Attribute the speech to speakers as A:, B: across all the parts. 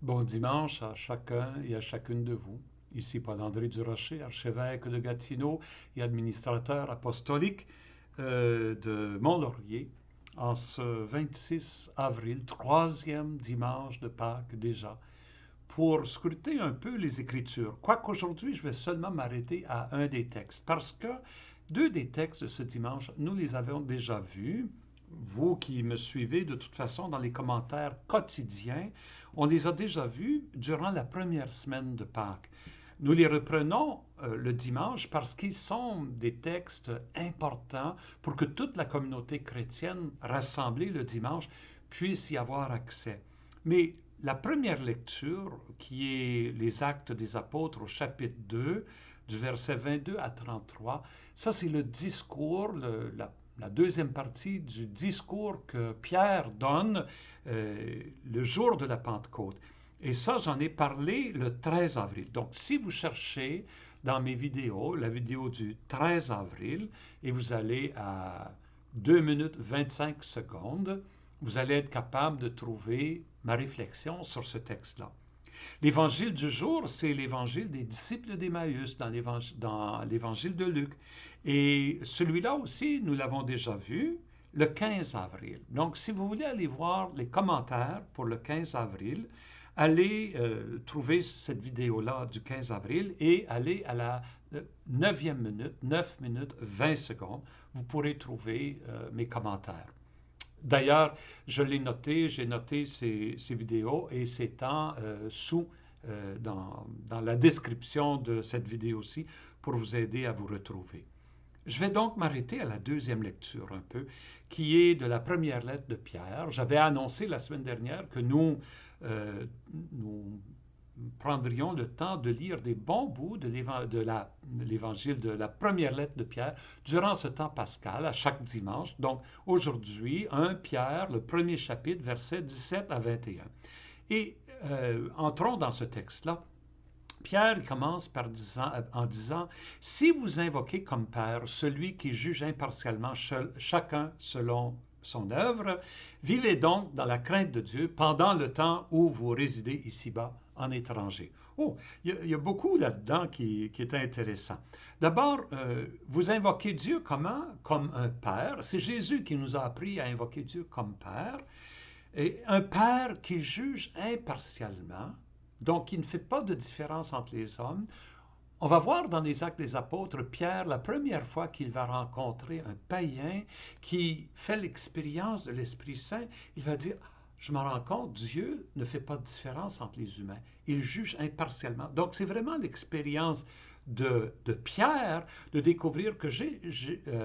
A: Bon dimanche à chacun et à chacune de vous. Ici Paul-André Durocher, archevêque de Gatineau et administrateur apostolique de Mont-Laurier, en ce 26 avril, troisième dimanche de Pâques déjà, pour scruter un peu les Écritures. Quoiqu'aujourd'hui, je vais seulement m'arrêter à un des textes, parce que deux des textes de ce dimanche, nous les avons déjà vus. Vous qui me suivez de toute façon dans les commentaires quotidiens, on les a déjà vus durant la première semaine de Pâques. Nous les reprenons le dimanche parce qu'ils sont des textes importants pour que toute la communauté chrétienne rassemblée le dimanche puisse y avoir accès. Mais la première lecture, qui est les Actes des Apôtres au chapitre 2, du verset 22 à 33, ça c'est le discours, la deuxième partie du discours que Pierre donne le jour de la Pentecôte. Et ça, j'en ai parlé le 13 avril. Donc, si vous cherchez dans mes vidéos, la vidéo du 13 avril, et vous allez à 2 minutes 25 secondes, vous allez être capable de trouver ma réflexion sur ce texte-là. L'évangile du jour, c'est l'évangile des disciples d'Emmaüs dans l'évangile de Luc. Et celui-là aussi, nous l'avons déjà vu le 15 avril. Donc, si vous voulez aller voir les commentaires pour le 15 avril, allez trouver cette vidéo-là du 15 avril et allez à la 9e minute, 9 minutes 20 secondes. Vous pourrez trouver mes commentaires. D'ailleurs, je l'ai noté, j'ai noté ces vidéos et c'est dans la description de cette vidéo-ci pour vous aider à vous retrouver. Je vais donc m'arrêter à la deuxième lecture un peu, qui est de la première lettre de Pierre. J'avais annoncé la semaine dernière que nous prendrions le temps de lire des bons bouts de l'évangile de la première lettre de Pierre durant ce temps pascal, à chaque dimanche. Donc aujourd'hui, 1 Pierre, le premier chapitre, versets 17 à 21. Et entrons dans ce texte-là. Pierre commence en disant, si vous invoquez comme Père celui qui juge impartialement chacun selon son œuvre, vivez donc dans la crainte de Dieu pendant le temps où vous résidez ici-bas en étranger. Oh, il y a beaucoup là-dedans qui est intéressant. D'abord, vous invoquez Dieu comment? Comme un Père. C'est Jésus qui nous a appris à invoquer Dieu comme Père. Et un Père qui juge impartialement, donc qui ne fait pas de différence entre les hommes. On va voir dans les Actes des Apôtres, Pierre, la première fois qu'il va rencontrer un païen qui fait l'expérience de l'Esprit Saint, il va dire, je me rends compte, Dieu ne fait pas de différence entre les humains. Il juge impartialement. Donc, c'est vraiment l'expérience de Pierre de découvrir que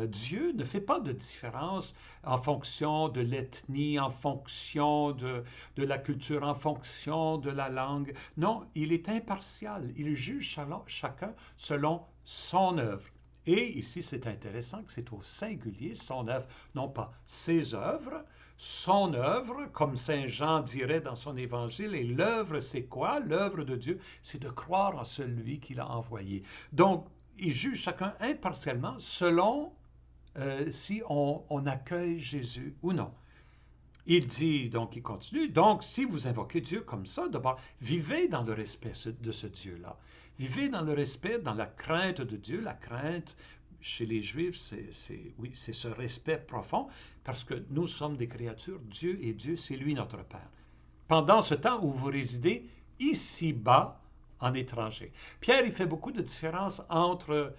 A: Dieu ne fait pas de différence en fonction de l'ethnie, en fonction de la culture, en fonction de la langue. Non, il est impartial. Il juge chacun selon son œuvre. Et ici, c'est intéressant que c'est au singulier, son œuvre, non pas ses œuvres, son œuvre, comme Saint Jean dirait dans son évangile, et l'œuvre, c'est quoi? L'œuvre de Dieu, c'est de croire en celui qu'il a envoyé. Donc, il juge chacun impartialement selon si on accueille Jésus ou non. Il dit, donc il continue, donc si vous invoquez Dieu comme ça, d'abord, vivez dans le respect de ce Dieu-là. Vivez dans le respect, dans la crainte de Dieu. La crainte, chez les Juifs, oui, c'est ce respect profond, parce que nous sommes des créatures, Dieu est Dieu, c'est lui notre Père. Pendant ce temps où vous résidez ici-bas, en étranger. Pierre, il fait beaucoup de différence entre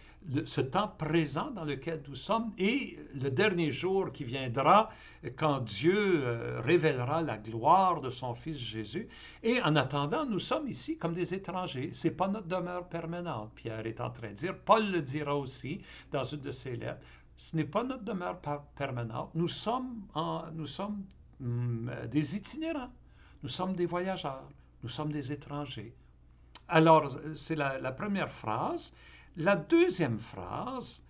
A: ce temps présent dans lequel nous sommes et le dernier jour qui viendra quand Dieu révélera la gloire de son Fils Jésus. Et en attendant, nous sommes ici comme des étrangers. C'est pas notre demeure permanente, Pierre est en train de dire. Paul le dira aussi dans une de ses lettres. Ce n'est pas notre demeure permanente. Nous sommes des itinérants. Nous sommes des voyageurs. Nous sommes des étrangers. Alors, c'est la première phrase. La deuxième phrase,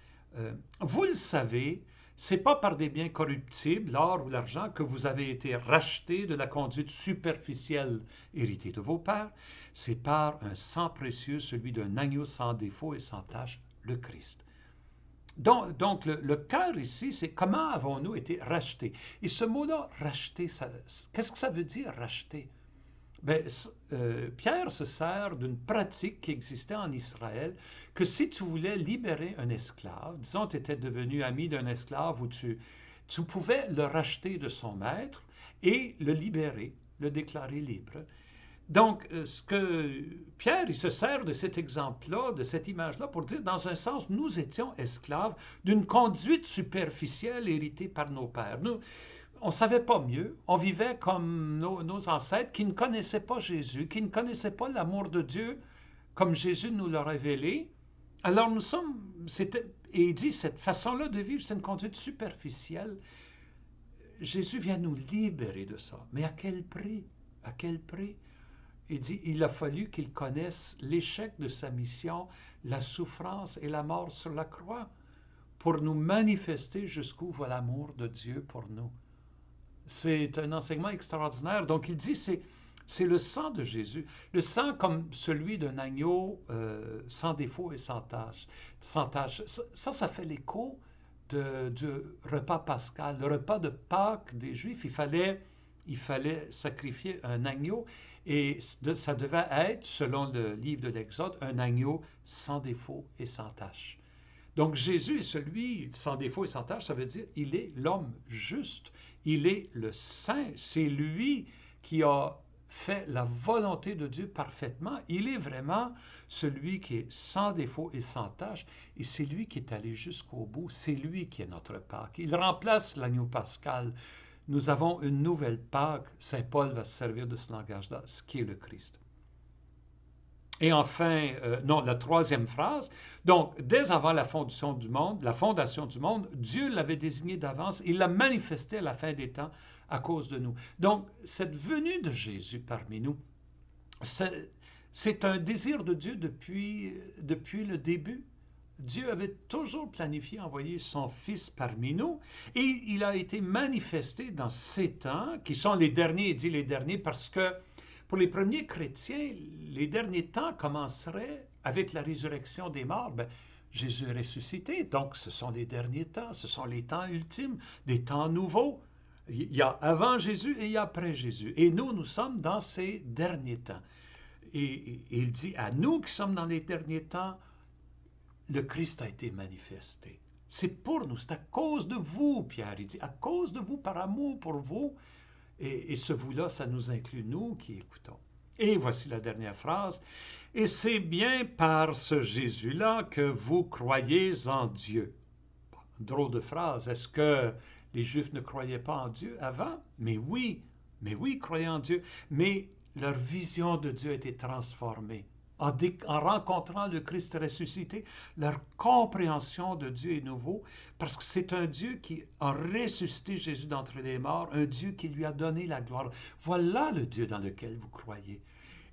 A: vous le savez, c'est pas par des biens corruptibles, l'or ou l'argent, que vous avez été rachetés de la conduite superficielle héritée de vos pères. C'est par un sang précieux, celui d'un agneau sans défaut et sans tache, le Christ. Donc le cœur ici, c'est comment avons-nous été rachetés? Et ce mot-là, racheter, qu'est-ce que ça veut dire, racheter? Ben, Pierre se sert d'une pratique qui existait en Israël, que si tu voulais libérer un esclave, disons tu étais devenu ami d'un esclave ou tu pouvais le racheter de son maître et le libérer, le déclarer libre. Donc, ce que Pierre, il se sert de cet exemple-là, de cette image-là, pour dire, dans un sens, nous étions esclaves d'une conduite superficielle héritée par nos pères. Nous, on ne savait pas mieux. On vivait comme nos ancêtres qui ne connaissaient pas Jésus, qui ne connaissaient pas l'amour de Dieu comme Jésus nous l'a révélé. Alors nous sommes, et il dit, cette façon-là de vivre, c'est une conduite superficielle. Jésus vient nous libérer de ça. Mais à quel prix? À quel prix? Il dit, il a fallu qu'il connaisse l'échec de sa mission, la souffrance et la mort sur la croix, pour nous manifester jusqu'où va l'amour de Dieu pour nous. C'est un enseignement extraordinaire. Donc il dit, c'est le sang de Jésus, le sang comme celui d'un agneau sans défaut et sans tâche. Sans tâche. Ça fait l'écho du repas pascal, le repas de Pâques des Juifs. Il fallait sacrifier un agneau et ça devait être, selon le livre de l'Exode, un agneau sans défaut et sans tâche. Donc Jésus est celui sans défaut et sans tâche, ça veut dire il est l'homme juste, il est le saint, c'est lui qui a fait la volonté de Dieu parfaitement, il est vraiment celui qui est sans défaut et sans tâche, et c'est lui qui est allé jusqu'au bout, c'est lui qui est notre Pâque. Il remplace l'agneau pascal. Nous avons une nouvelle Pâque, Saint Paul va se servir de ce langage-là, ce qui est le Christ. Et enfin, non, la troisième phrase, donc, dès avant la fondation du monde, Dieu l'avait désigné d'avance, il l'a manifesté à la fin des temps à cause de nous. Donc, cette venue de Jésus parmi nous, c'est un désir de Dieu depuis le début. Dieu avait toujours planifié envoyer son Fils parmi nous et il a été manifesté dans ces temps, qui sont les derniers, il dit les derniers parce que pour les premiers chrétiens, les derniers temps commenceraient avec la résurrection des morts. Ben, Jésus est ressuscité, donc ce sont les derniers temps, ce sont les temps ultimes, des temps nouveaux. Il y a avant Jésus et il y a après Jésus. Et nous sommes dans ces derniers temps. Et il dit à nous qui sommes dans les derniers temps, le Christ a été manifesté. C'est pour nous, c'est à cause de vous, Pierre. Il dit, à cause de vous, par amour pour vous. Et ce vous-là, ça nous inclut, nous qui écoutons. Et voici la dernière phrase. Et c'est bien par ce Jésus-là que vous croyez en Dieu. Drôle de phrase. Est-ce que les Juifs ne croyaient pas en Dieu avant? Mais oui, ils croyaient en Dieu. Mais leur vision de Dieu a été transformée. En rencontrant le Christ ressuscité, leur compréhension de Dieu est nouveau, parce que c'est un Dieu qui a ressuscité Jésus d'entre les morts, un Dieu qui lui a donné la gloire. Voilà le Dieu dans lequel vous croyez.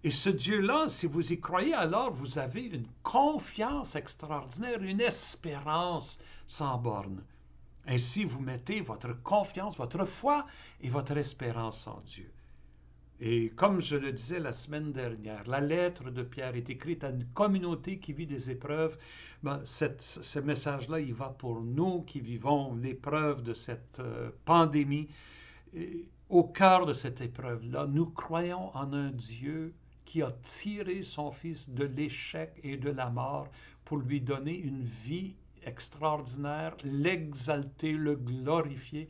A: Et ce Dieu-là, si vous y croyez, alors vous avez une confiance extraordinaire, une espérance sans borne. Ainsi, vous mettez votre confiance, votre foi et votre espérance en Dieu. Et comme je le disais la semaine dernière, la lettre de Pierre est écrite à une communauté qui vit des épreuves. Ben, ce message-là, il va pour nous qui vivons l'épreuve de cette pandémie. Et au cœur de cette épreuve-là, nous croyons en un Dieu qui a tiré son Fils de l'échec et de la mort pour lui donner une vie extraordinaire, l'exalter, le glorifier.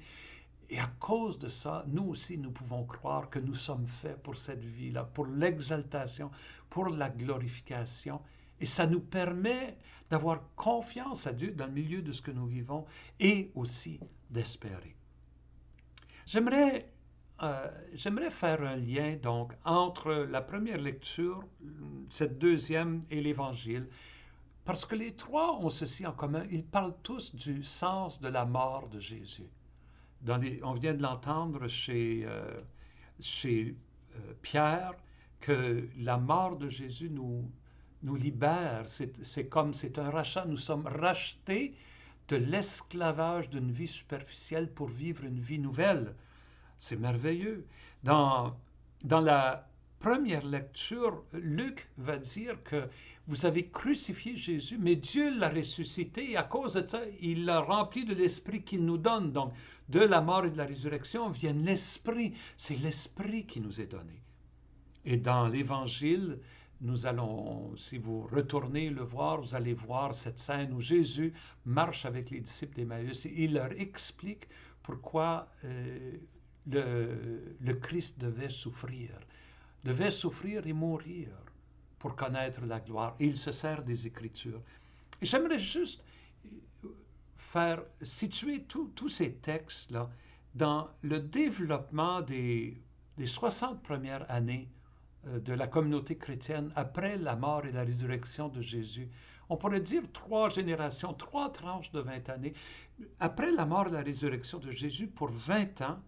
A: Et à cause de ça, nous aussi, nous pouvons croire que nous sommes faits pour cette vie-là, pour l'exaltation, pour la glorification. Et ça nous permet d'avoir confiance à Dieu dans le milieu de ce que nous vivons et aussi d'espérer. J'aimerais faire un lien donc entre la première lecture, cette deuxième et l'Évangile, parce que les trois ont ceci en commun, ils parlent tous du sens de la mort de Jésus. On vient de l'entendre chez Pierre que la mort de Jésus nous libère. C'est un rachat. Nous sommes rachetés de l'esclavage d'une vie superficielle pour vivre une vie nouvelle. C'est merveilleux. Dans la première lecture, Luc va dire que vous avez crucifié Jésus, mais Dieu l'a ressuscité et à cause de ça, il l'a rempli de l'Esprit qu'il nous donne. Donc, de la mort et de la résurrection vient l'Esprit. C'est l'Esprit qui nous est donné. Et dans l'Évangile, nous allons, si vous retournez le voir, vous allez voir cette scène où Jésus marche avec les disciples d'Emmaüs et il leur explique pourquoi le Christ devait souffrir et mourir pour connaître la gloire. Et il se sert des Écritures. Et j'aimerais juste faire situer tous ces textes-là dans le développement des 60 premières années de la communauté chrétienne après la mort et la résurrection de Jésus. On pourrait dire 3 générations, 3 tranches de 20 années. Après la mort et la résurrection de Jésus, pour 20 ans,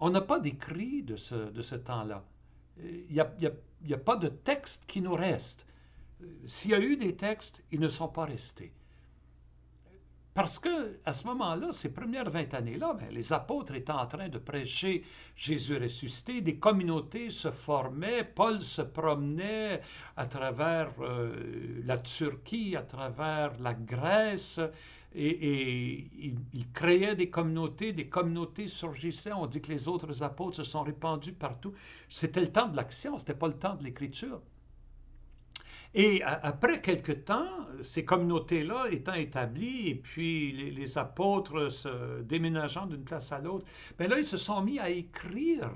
A: on n'a pas d'écrit de ce temps-là. Il n'y a pas de texte qui nous reste. S'il y a eu des textes, ils ne sont pas restés. Parce que à ce moment-là, ces premières 20 années-là, les apôtres étaient en train de prêcher Jésus ressuscité, des communautés se formaient, Paul se promenait à travers la Turquie, à travers la Grèce, et il créait des communautés surgissaient. On dit que les autres apôtres se sont répandus partout. C'était le temps de l'action, ce n'était pas le temps de l'écriture. Et après quelque temps, ces communautés-là étant établies, et puis les apôtres se déménageant d'une place à l'autre, bien là, ils se sont mis à écrire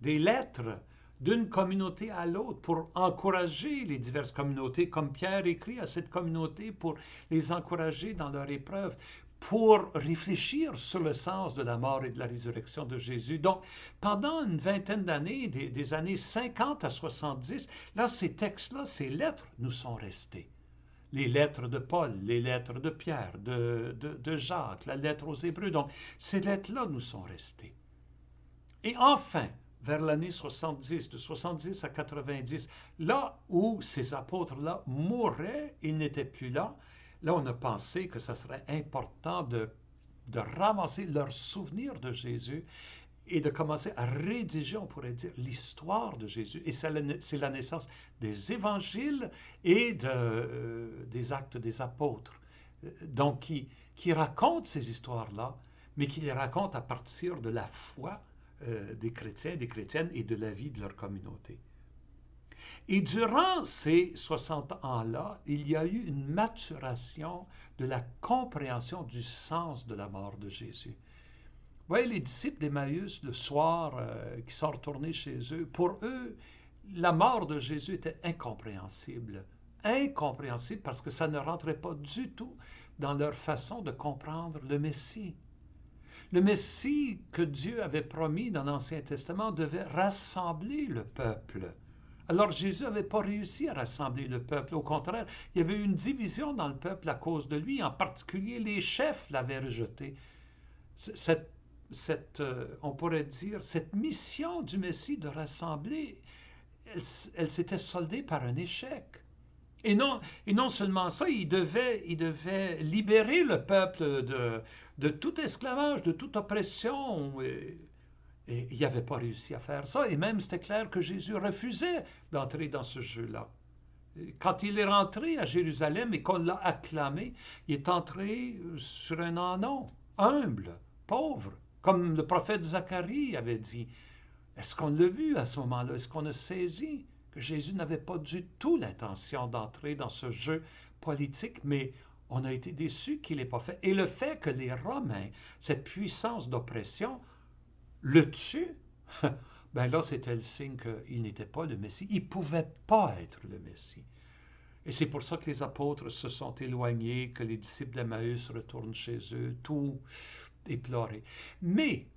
A: des lettres d'une communauté à l'autre pour encourager les diverses communautés, comme Pierre écrit à cette communauté pour les encourager dans leur épreuve, pour réfléchir sur le sens de la mort et de la résurrection de Jésus. Donc, pendant une vingtaine d'années, des années 50 à 70, là, ces textes-là, ces lettres nous sont restés. Les lettres de Paul, les lettres de Pierre, de Jacques, la lettre aux Hébreux. Donc, ces lettres-là nous sont restées. Et enfin, vers l'année 70, de 70 à 90, là où ces apôtres-là mouraient, ils n'étaient plus là. Là, on a pensé que ça serait important de ramasser leurs souvenirs de Jésus et de commencer à rédiger, on pourrait dire, l'histoire de Jésus. Et c'est la naissance des évangiles et des actes des apôtres. Donc, qui racontent ces histoires-là, mais qui les racontent à partir de la foi des chrétiens, des chrétiennes et de la vie de leur communauté. Et durant ces 60 ans-là, il y a eu une maturation de la compréhension du sens de la mort de Jésus. Vous voyez, les disciples d'Emmaüs, le soir, qui sont retournés chez eux, pour eux, la mort de Jésus était incompréhensible. Incompréhensible parce que ça ne rentrait pas du tout dans leur façon de comprendre le Messie. Le Messie que Dieu avait promis dans l'Ancien Testament devait rassembler le peuple. Alors Jésus n'avait pas réussi à rassembler le peuple. Au contraire, il y avait eu une division dans le peuple à cause de lui. En particulier, les chefs l'avaient rejeté. On pourrait dire, cette mission du Messie de rassembler, elle s'était soldée par un échec. Et non seulement ça, il devait libérer le peuple de tout esclavage, de toute oppression. Et il n'avait pas réussi à faire ça. Et même, c'était clair que Jésus refusait d'entrer dans ce jeu-là. Quand il est rentré à Jérusalem et qu'on l'a acclamé, il est entré sur un anon, humble, pauvre, comme le prophète Zacharie avait dit. Est-ce qu'on l'a vu à ce moment-là? Est-ce qu'on a saisi que Jésus n'avait pas du tout l'intention d'entrer dans ce jeu politique, mais on a été déçus qu'il n'ait pas fait. Et le fait que les Romains, cette puissance d'oppression, le tue, ben là, c'était le signe qu'il n'était pas le Messie. Il ne pouvait pas être le Messie. Et c'est pour ça que les apôtres se sont éloignés, que les disciples d'Emmaüs retournent chez eux, tout éploré. Mais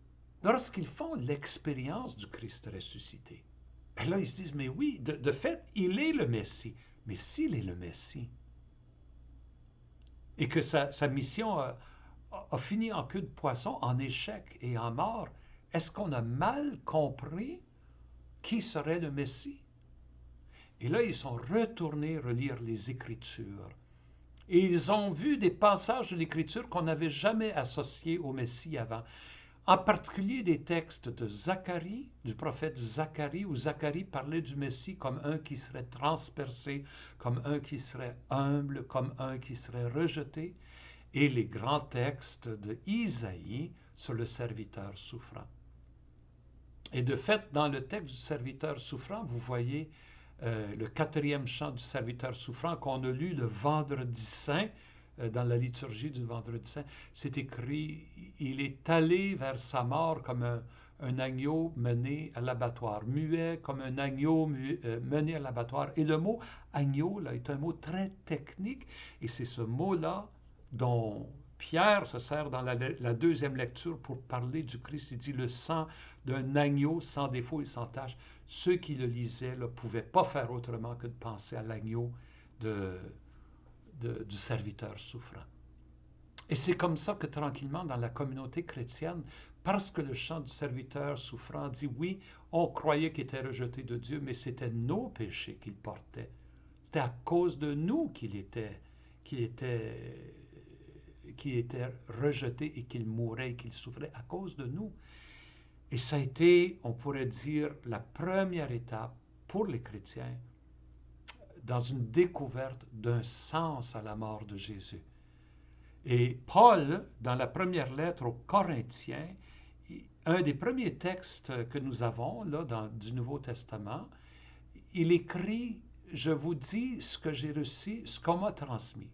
A: lorsqu'ils font l'expérience du Christ ressuscité, ben là, ils se disent, mais oui, de fait, il est le Messie. Mais s'il est le Messie, et que sa mission a fini en queue de poisson, en échec et en mort, est-ce qu'on a mal compris qui serait le Messie? Et là, ils sont retournés relire les Écritures. Et ils ont vu des passages de l'Écriture qu'on n'avait jamais associés au Messie avant. En particulier des textes de Zacharie, du prophète Zacharie, où Zacharie parlait du Messie comme un qui serait transpercé, comme un qui serait humble, comme un qui serait rejeté, et les grands textes de Isaïe sur le serviteur souffrant. Et de fait, dans le texte du serviteur souffrant, vous voyez le quatrième chant du serviteur souffrant qu'on a lu le vendredi saint, dans la liturgie du vendredi saint. C'est écrit, il est allé vers sa mort comme un agneau mené à l'abattoir, muet comme un agneau mené à l'abattoir. Et le mot agneau là, est un mot très technique, et c'est ce mot-là dont Pierre se sert dans la deuxième lecture pour parler du Christ. Il dit le sang d'un agneau sans défaut et sans tache. Ceux qui le lisaient ne pouvaient pas faire autrement que de penser à l'agneau du serviteur souffrant. Et c'est comme ça que tranquillement, dans la communauté chrétienne, parce que le chant du serviteur souffrant dit oui, on croyait qu'il était rejeté de Dieu, mais c'était nos péchés qu'il portait. C'était à cause de nous qu'il était rejeté et qu'il mourait et qu'il souffrait à cause de nous. Et ça a été, on pourrait dire, la première étape pour les chrétiens dans une découverte d'un sens à la mort de Jésus. Et Paul, dans la première lettre aux Corinthiens, un des premiers textes que nous avons là, du Nouveau Testament, il écrit « Je vous dis ce que j'ai reçu, ce qu'on m'a transmis. »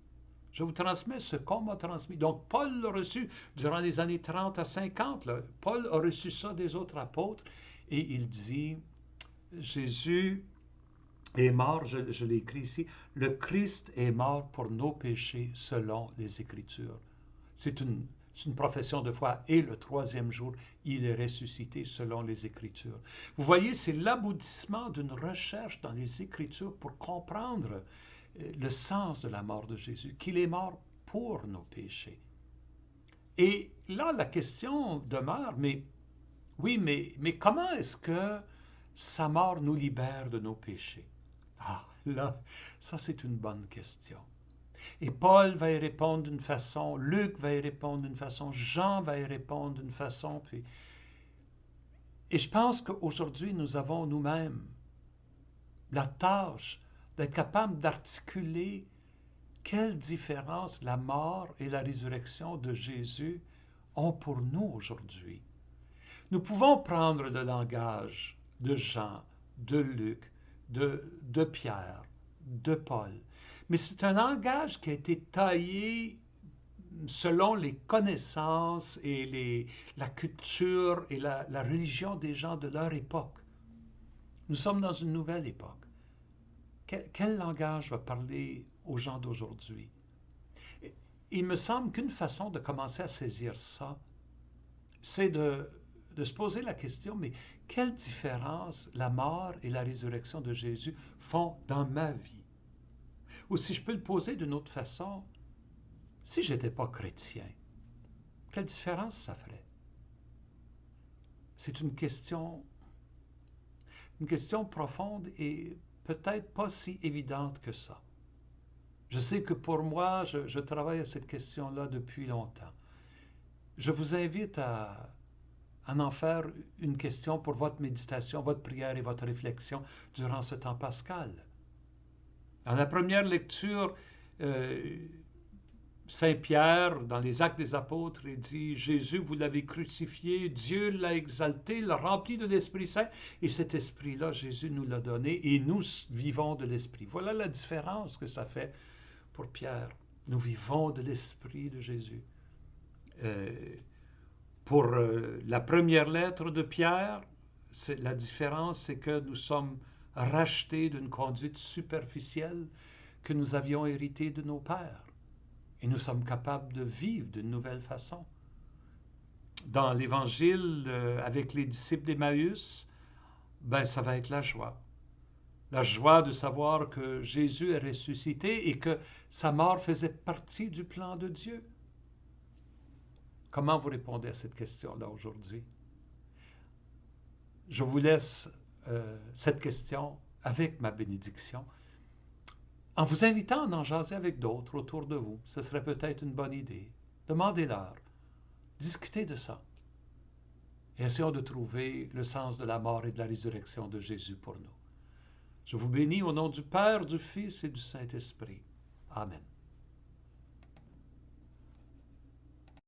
A: Je vous transmets ce qu'on m'a transmis. Donc, Paul l'a reçu durant les années 30 à 50. Là. Paul a reçu ça des autres apôtres et il dit, Jésus est mort, je l'ai écrit ici, le Christ est mort pour nos péchés selon les Écritures. C'est une profession de foi. Et le troisième jour, il est ressuscité selon les Écritures. Vous voyez, c'est l'aboutissement d'une recherche dans les Écritures pour comprendre le sens de la mort de Jésus, qu'il est mort pour nos péchés. Et là, la question demeure, mais comment est-ce que sa mort nous libère de nos péchés? Ah, là, ça c'est une bonne question. Et Paul va y répondre d'une façon, Luc va y répondre d'une façon, Jean va y répondre d'une façon. Et je pense qu'aujourd'hui, nous avons nous-mêmes la tâche d'être capable d'articuler quelle différence la mort et la résurrection de Jésus ont pour nous aujourd'hui. Nous pouvons prendre le langage de Jean, de Luc, de Pierre, de Paul, mais c'est un langage qui a été taillé selon les connaissances et la culture et la religion des gens de leur époque. Nous sommes dans une nouvelle époque. Quel langage va parler aux gens d'aujourd'hui? Il me semble qu'une façon de commencer à saisir ça, c'est de se poser la question, mais quelle différence la mort et la résurrection de Jésus font dans ma vie? Ou si je peux le poser d'une autre façon, si je n'étais pas chrétien, quelle différence ça ferait? C'est une question profonde et peut-être pas si évidente que ça. Je sais que pour moi, je travaille à cette question-là depuis longtemps. Je vous invite à en faire une question pour votre méditation, votre prière et votre réflexion durant ce temps pascal. Dans la première lecture, Saint Pierre, dans les Actes des Apôtres, il dit « Jésus, vous l'avez crucifié, Dieu l'a exalté, l'a rempli de l'Esprit Saint, et cet Esprit-là, Jésus nous l'a donné, et nous vivons de l'Esprit. » Voilà la différence que ça fait pour Pierre. Nous vivons de l'Esprit de Jésus. Pour la première lettre de Pierre, la différence, c'est que nous sommes rachetés d'une conduite superficielle que nous avions héritée de nos pères. Et nous sommes capables de vivre d'une nouvelle façon. Dans l'Évangile, avec les disciples d'Emmaüs, ça va être la joie. La joie de savoir que Jésus est ressuscité et que sa mort faisait partie du plan de Dieu. Comment vous répondez à cette question-là aujourd'hui? Je vous laisse cette question avec ma bénédiction, en vous invitant à en jaser avec d'autres autour de vous. Ce serait peut-être une bonne idée. Demandez-leur. Discutez de ça. Et essayons de trouver le sens de la mort et de la résurrection de Jésus pour nous. Je vous bénis au nom du Père, du Fils et du Saint-Esprit. Amen.